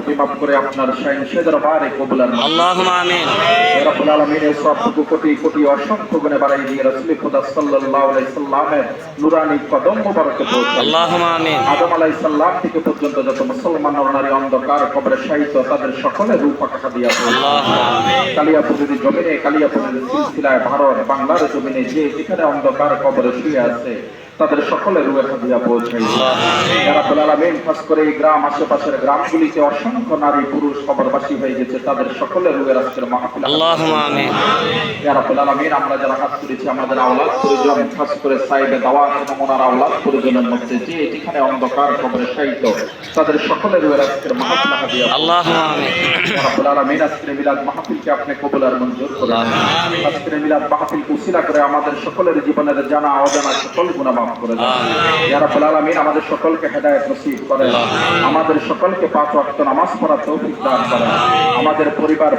ত্রুটি মাফ করে আপনার শাইন সেদর বারে কবুলার আল্লাহুম্মা আমিন। রব্বুল আলামিনের সবটুকু কোটি কোটি অসংখ্য গুণে বাড়াই দিয়ে রাসূল খোদা সাল্লাল্লাহু আলাইহি সাল্লামের নূরানী কদম মোবারকে পৌঁছায়। আল্লাহুম্মা আমিন। আদম আলাইহিস সালাম থেকে পর্যন্ত যত মুসলমান নারী অন্ধকার কবরে শায়িত তাদের সকলের রূহ পাক হাদিয়া আল্লাহুম্মা আমিন। কালিয়াপুরের জমিনে, কালিয়াপুরের সিলসিলায় ভারত বাংলার জমিনে যে যেখানে অন্ধকার কবরে শুয়ে আছে তাদের সকলের রূহে হাদিয়া পৌঁছায়। ইয়া রাব্বুল আলামিন, খাস করে এই গ্রাম আশেপাশের গ্রামগুলিতে অসংখ্য নারী পুরুষ কবরবাসী হয়ে গেছে, তাদের সকলের রূহের আজকের মাহফিল আল্লাহুম্মা আমিন। ইয়া রাব্বুল আলামিন, আমরা যারা হাত তুলেছি আমাদের আওলাদ পরিজন, খাস করে সাইবে দাওয়াত এবং ওনার আওলাদ পরিজনের মধ্যে যে যেখানে অন্ধকার কবরে শায়িত তাদের সকলের রূহের আজকের মাহফিল হাদিয়া আল্লাহুম্মা আমিন। ইয়া রাব্বুল আলামিন, আজকের মিলাদ মাহফিলকে আপনি কবুল আর মঞ্জুর করুন। আজকের মিলাদ মাহফিলকে উসিলা করে আমাদের সকলের জীবনের জানা অজানা সকল গুনাহ মাফ করে দেন। ইয়া রাব্বুল আলামিন, আমাদের সকলকে হেদায়েত নসিব করেন, আমাদের সকলকে পাঁচ ওয়াক্ত নামাজ পড়ার তৌফিক দান করেন, আমাদের পরিবার